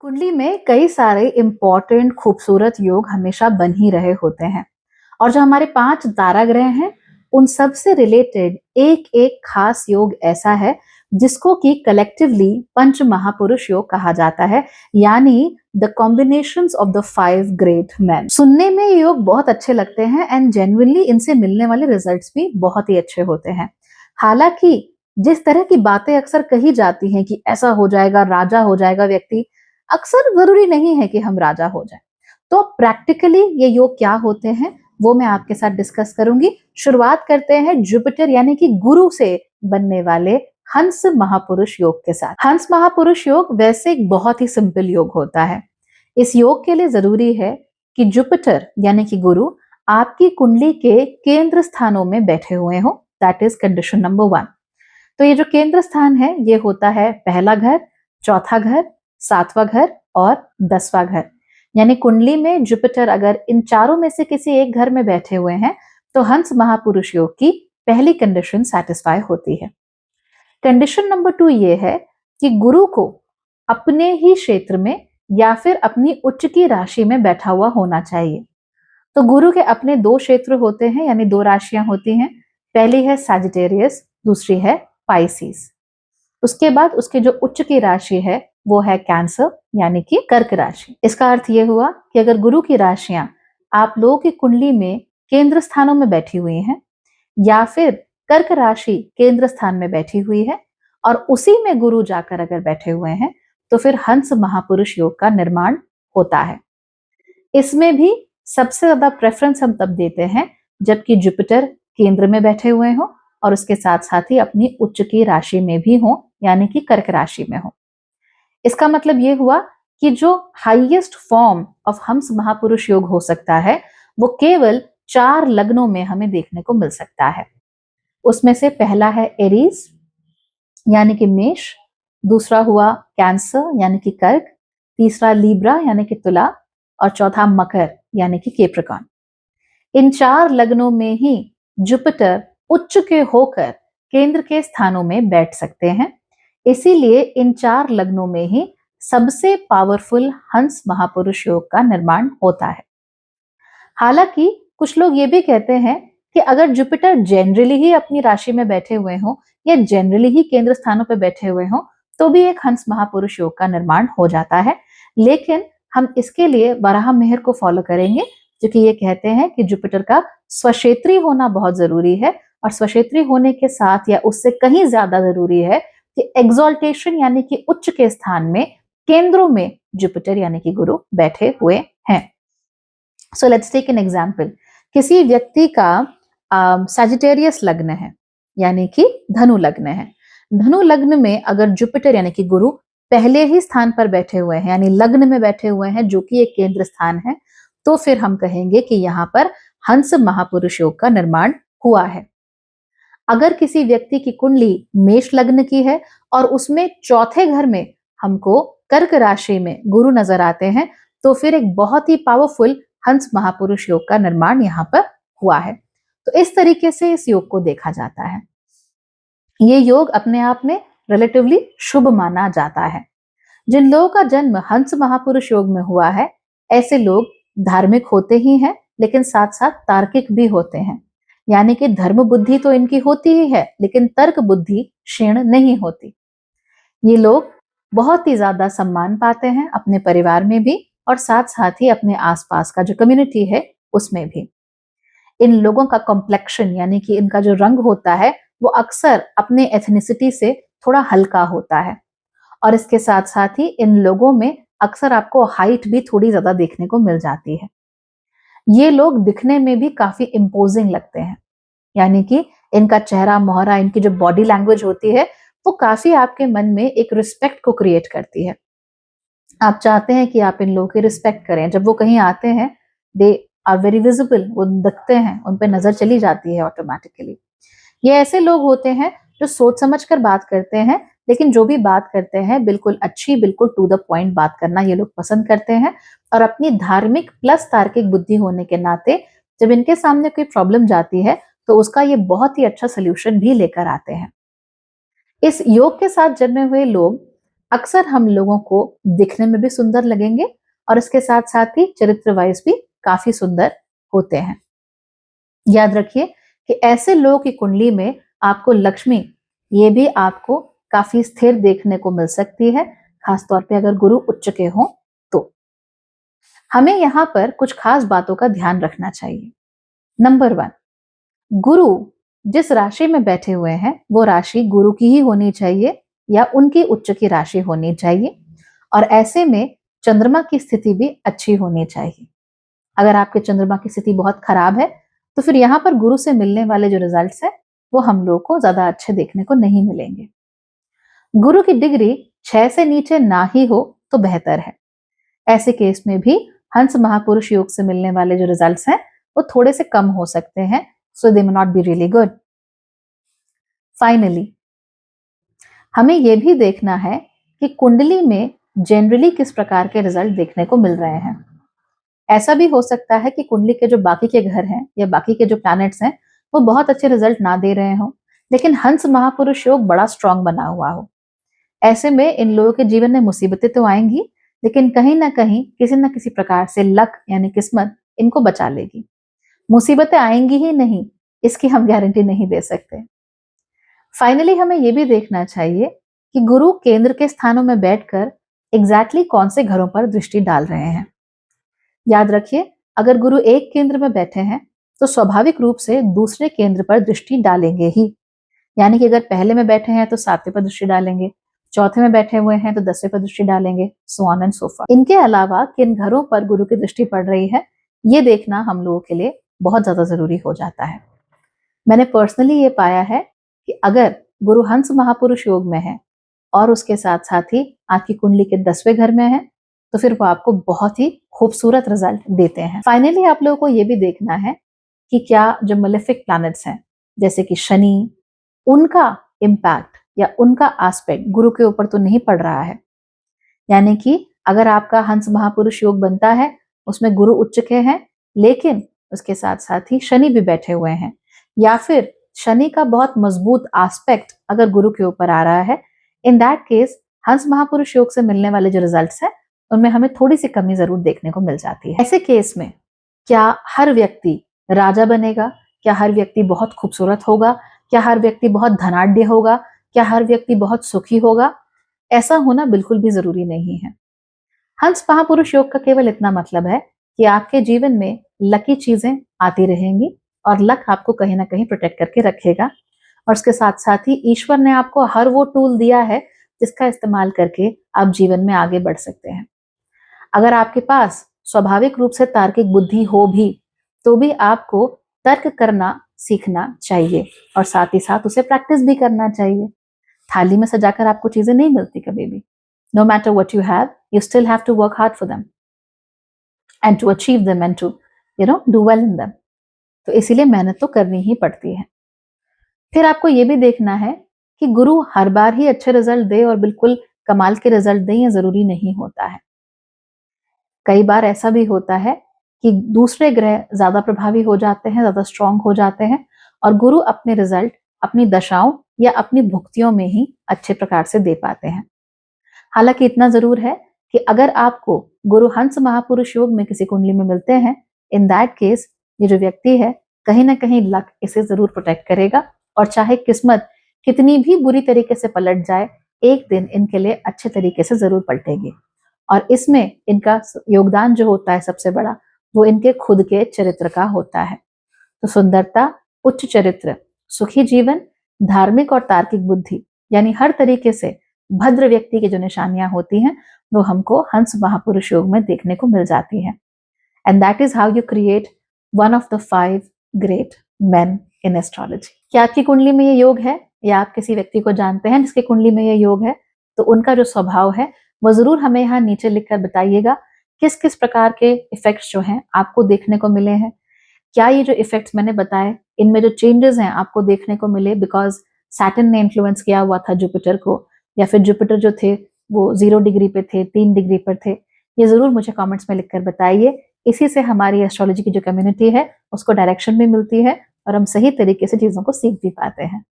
कुंडली में कई सारे इम्पोर्टेंट खूबसूरत योग हमेशा बन ही रहे होते हैं। और जो हमारे 5 तारा ग्रह हैं, उन सब से रिलेटेड एक एक खास योग ऐसा है जिसको कि कलेक्टिवली पंच महापुरुष योग कहा जाता है, यानी the combinations of the 5 great man. सुनने में ये योग बहुत अच्छे लगते हैं एंड जेन्युइनली इनसे मिलने वाले रिजल्ट्स भी बहुत ही अच्छे होते हैं। हालांकि जिस तरह की बातें अक्सर कही जाती हैं कि ऐसा हो जाएगा, राजा हो जाएगा व्यक्ति, अक्सर जरूरी नहीं है कि हम राजा हो जाएं। तो प्रैक्टिकली ये योग क्या होते हैं वो मैं आपके साथ डिस्कस करूंगी। शुरुआत करते हैं जुपिटर यानी कि गुरु से बनने वाले हंस महापुरुष योग के साथ। हंस महापुरुष योग वैसे एक बहुत ही सिंपल योग होता है। इस योग के लिए जरूरी है कि जुपिटर यानी कि गुरु आपकी कुंडली के केंद्र स्थानों में बैठे हुए हो। That is condition number 1। तो ये जो केंद्र स्थान है ये होता है पहला घर, चौथा घर, 7वां घर और 10वां घर। यानी कुंडली में जुपिटर अगर इन चारों में से किसी एक घर में बैठे हुए हैं तो हंस महापुरुष योग की पहली कंडीशन सेटिस्फाई होती है। कंडीशन नंबर 2 ये है कि गुरु को अपने ही क्षेत्र में या फिर अपनी उच्च की राशि में बैठा हुआ होना चाहिए। तो गुरु के अपने 2 क्षेत्र होते हैं, यानी 2 राशियां होती हैं। पहली है सैजिटेरियस, दूसरी है पाइसिस। उसके बाद उसके जो उच्च की राशि है वो है कैंसर यानी कि कर्क राशि। इसका अर्थ ये हुआ कि अगर गुरु की राशियां आप लोगों की कुंडली में केंद्र स्थानों में बैठी हुई हैं या फिर कर्क राशि केंद्र स्थान में बैठी हुई है और उसी में गुरु जाकर अगर बैठे हुए हैं तो फिर हंस महापुरुष योग का निर्माण होता है। इसमें भी सबसे ज्यादा प्रेफरेंस हम तब देते हैं जबकि जुपिटर केंद्र में बैठे हुए हो और उसके साथ साथ ही अपनी उच्च की राशि में भी हो, यानी कि कर्क राशि में हो। इसका मतलब ये हुआ कि जो हाईएस्ट फॉर्म ऑफ हंस महापुरुष योग हो सकता है वो केवल 4 लग्नों में हमें देखने को मिल सकता है। उसमें से पहला है एरीज यानी कि मेष, दूसरा हुआ कैंसर यानी कि कर्क, तीसरा लीब्रा यानी कि तुला और चौथा मकर यानी कि कैप्रिकॉर्न। इन 4 लग्नों में ही जुपिटर उच्च के होकर केंद्र के स्थानों में बैठ सकते हैं। इसीलिए इन 4 लग्नों में ही सबसे पावरफुल हंस महापुरुष योग का निर्माण होता है। हालांकि कुछ लोग ये भी कहते हैं कि अगर जुपिटर जनरली ही अपनी राशि में बैठे हुए हो या जनरली ही केंद्र स्थानों पर बैठे हुए हो तो भी एक हंस महापुरुष योग का निर्माण हो जाता है। लेकिन हम इसके लिए वराह मिहिर को फॉलो करेंगे, जो कि ये कहते हैं कि जुपिटर का स्वक्षेत्री होना बहुत जरूरी है और स्वक्षेत्री होने के साथ या उससे कहीं ज्यादा जरूरी है कि एक्सॉल्टेशन यानी कि उच्च के स्थान में केंद्रों में जुपिटर यानी कि गुरु बैठे हुए हैं। So let's take an example. किसी व्यक्ति का सैजिटेरियस लग्न है यानी कि धनु लग्न है। धनु लग्न में अगर जुपिटर यानी कि गुरु पहले ही स्थान पर बैठे हुए हैं यानी लग्न में बैठे हुए हैं जो कि एक केंद्र स्थान है, तो फिर हम कहेंगे कि यहाँ पर हंस महापुरुष योग का निर्माण हुआ है। अगर किसी व्यक्ति की कुंडली मेष लग्न की है और उसमें चौथे घर में हमको कर्क राशि में गुरु नजर आते हैं तो फिर एक बहुत ही पावरफुल हंस महापुरुष योग का निर्माण यहाँ पर हुआ है। तो इस तरीके से इस योग को देखा जाता है। ये योग अपने आप में रिलेटिवली शुभ माना जाता है। जिन लोगों का जन्म हंस महापुरुष योग में हुआ है ऐसे लोग धार्मिक होते ही हैं लेकिन साथ साथ तार्किक भी होते हैं, यानी कि धर्म बुद्धि तो इनकी होती ही है लेकिन तर्क बुद्धि क्षीण नहीं होती। ये लोग बहुत ही ज्यादा सम्मान पाते हैं अपने परिवार में भी और साथ साथ ही अपने आसपास का जो कम्युनिटी है उसमें भी। इन लोगों का कॉम्प्लेक्शन यानी कि इनका जो रंग होता है वो अक्सर अपने एथनिसिटी से थोड़ा हल्का होता है और इसके साथ साथ ही इन लोगों में अक्सर आपको हाइट भी थोड़ी ज्यादा देखने को मिल जाती है। ये लोग दिखने में भी काफी इम्पोजिंग लगते हैं, यानी कि इनका चेहरा मोहरा, इनकी जो बॉडी लैंग्वेज होती है वो काफी आपके मन में एक रिस्पेक्ट को क्रिएट करती है। आप चाहते हैं कि आप इन लोगों की रिस्पेक्ट करें। जब वो कहीं आते हैं दे आर वेरी विजिबल, वो दिखते हैं, उन पे नजर चली जाती है ऑटोमेटिकली। ये ऐसे लोग होते हैं जो सोच समझ कर बात करते हैं, लेकिन जो भी बात करते हैं बिल्कुल अच्छी, बिल्कुल टू द पॉइंट बात करना ये लोग पसंद करते हैं और अपनी धार्मिक प्लस तार्किक बुद्धि होने के नाते जब इनके सामने कोई प्रॉब्लम जाती है तो उसका ये बहुत ही अच्छा सोल्यूशन भी लेकर आते हैं। इस योग के साथ जन्मे हुए लोग अक्सर हम लोगों को दिखने में भी सुंदर लगेंगे और इसके साथ साथ ही चरित्र वाइज भी काफी सुंदर होते हैं। याद रखिए कि ऐसे लोगों की कुंडली में आपको लक्ष्मी ये भी आपको काफी स्थिर देखने को मिल सकती है, खासतौर पे अगर गुरु उच्च के हों तो। हमें यहाँ पर कुछ खास बातों का ध्यान रखना चाहिए। नंबर 1, गुरु जिस राशि में बैठे हुए हैं वो राशि गुरु की ही होनी चाहिए या उनकी उच्च की राशि होनी चाहिए, और ऐसे में चंद्रमा की स्थिति भी अच्छी होनी चाहिए। अगर आपके चंद्रमा की स्थिति बहुत खराब है तो फिर यहाँ पर गुरु से मिलने वाले जो रिजल्ट्स है वो हम लोग को ज्यादा अच्छे देखने को नहीं मिलेंगे। गुरु की डिग्री 6 से नीचे ना ही हो तो बेहतर है। ऐसे केस में भी हंस महापुरुष योग से मिलने वाले जो रिजल्ट्स हैं वो थोड़े से कम हो सकते हैं, so they may not be really good. Finally हमें यह भी देखना है कि कुंडली में जनरली किस प्रकार के रिजल्ट देखने को मिल रहे हैं। ऐसा भी हो सकता है कि कुंडली के जो बाकी के घर हैं या बाकी के जो प्लैनेट्स हैं वो बहुत अच्छे रिजल्ट ना दे रहे हो, लेकिन हंस महापुरुष योग बड़ा स्ट्रांग बना हुआ हो। ऐसे में इन लोगों के जीवन में मुसीबतें तो आएंगी, लेकिन कहीं ना कहीं किसी न किसी प्रकार से लक यानी किस्मत इनको बचा लेगी। मुसीबतें आएंगी ही नहीं इसकी हम गारंटी नहीं दे सकते। फाइनली हमें यह भी देखना चाहिए कि गुरु केंद्र के स्थानों में बैठकर एग्जैक्टली कौन से घरों पर दृष्टि डाल रहे हैं। याद रखिए, अगर गुरु एक केंद्र में बैठे हैं तो स्वाभाविक रूप से दूसरे केंद्र पर दृष्टि डालेंगे ही। यानी कि अगर पहले में बैठे हैं तो 7वें पर दृष्टि डालेंगे, चौथे में बैठे हुए हैं तो 10वें पर दृष्टि डालेंगे, so on and so for. इनके अलावा किन घरों पर गुरु की दृष्टि पड़ रही है ये देखना हम लोगों के लिए बहुत ज्यादा जरूरी हो जाता है। मैंने पर्सनली ये पाया है कि अगर गुरु हंस महापुरुष योग में है और उसके साथ साथ ही आपकी कुंडली के 10वें घर में है तो फिर वो आपको बहुत ही खूबसूरत रिजल्ट देते हैं। फाइनली आप लोगों को ये भी देखना है कि क्या जो मेलेफिक प्लैनेट्स हैं जैसे कि शनि, उनका इम्पैक्ट या उनका एस्पेक्ट गुरु के ऊपर तो नहीं पड़ रहा है। यानी कि अगर आपका हंस महापुरुष योग बनता है उसमें गुरु उच्च के हैं लेकिन उसके साथ साथ ही शनि भी बैठे हुए हैं, या फिर शनि का बहुत मजबूत एस्पेक्ट अगर गुरु के ऊपर आ रहा है, इन दैट केस हंस महापुरुष योग से मिलने वाले जो रिजल्ट्स हैं उनमें हमें थोड़ी सी कमी जरूर देखने को मिल जाती है। ऐसे केस में क्या हर व्यक्ति राजा बनेगा? क्या हर व्यक्ति बहुत खूबसूरत होगा? क्या हर व्यक्ति बहुत धनाढ्य होगा? क्या हर व्यक्ति बहुत सुखी होगा? ऐसा होना बिल्कुल भी जरूरी नहीं है। हंस महापुरुष योग का केवल इतना मतलब है कि आपके जीवन में लकी चीजें आती रहेंगी और लक आपको कहीं ना कहीं प्रोटेक्ट करके रखेगा, और उसके साथ साथ ही ईश्वर ने आपको हर वो टूल दिया है जिसका इस्तेमाल करके आप जीवन में आगे बढ़ सकते हैं। अगर आपके पास स्वाभाविक रूप से तार्किक बुद्धि हो भी तो भी आपको तर्क करना सीखना चाहिए और साथ ही साथ उसे प्रैक्टिस भी करना चाहिए। थाली में सजाकर आपको चीजें नहीं मिलती कभी भी। No matter what you have, you still have to work hard for them and to achieve them and to do well in them. तो इसीलिए मेहनत तो करनी ही पड़ती है। फिर आपको ये भी देखना है कि गुरु हर बार ही अच्छे रिजल्ट दे और बिल्कुल कमाल के रिजल्ट दे, ये जरूरी नहीं होता है। कई बार ऐसा भी होता है कि दूसरे ग्रह ज्यादा प्रभावी हो जाते हैं, ज्यादा स्ट्रांग हो जाते हैं और गुरु अपने रिजल्ट अपनी दशाओं या अपनी भुक्तियों में ही अच्छे प्रकार से दे पाते हैं। हालांकि इतना जरूर है कि अगर आपको गुरु हंस महापुरुष योग में किसी कुंडली में मिलते हैं, इन दैट केस ये जो व्यक्ति है कहीं ना कहीं लक इसे जरूर प्रोटेक्ट करेगा, और चाहे किस्मत कितनी भी बुरी तरीके से पलट जाए, एक दिन इनके लिए अच्छे तरीके से जरूर पलटेगी। और इसमें इनका योगदान जो होता है सबसे बड़ा, वो इनके खुद के चरित्र का होता है। तो सुंदरता, उच्च चरित्र, सुखी जीवन, धार्मिक और तार्किक बुद्धि, यानी हर तरीके से भद्र व्यक्ति की जो निशानियां होती हैं वो हमको हंस महापुरुष योग में देखने को मिल जाती है। And that is how you create one of the 5 great main in astrology. क्या आपकी कुंडली में ये योग है या आप किसी व्यक्ति को जानते हैं जिसकी कुंडली में ये योग है, तो उनका जो स्वभाव है वो जरूर हमें यहाँ नीचे लिखकर बताइएगा। किस किस प्रकार के इफेक्ट्स जो हैं आपको देखने को मिले हैं, क्या ये जो इफेक्ट्स मैंने बताए इनमें जो चेंजेस हैं आपको देखने को मिले बिकॉज सैटर्न ने इन्फ्लुएंस किया हुआ था जुपिटर को, या फिर जुपिटर जो थे वो 0 डिग्री पे थे, 3 डिग्री पर थे। ये जरूर मुझे कमेंट्स में लिखकर बताइए। इसी से हमारी एस्ट्रोलॉजी की जो कम्युनिटी है उसको डायरेक्शन भी मिलती है और हम सही तरीके से चीजों को सीख भी पाते हैं।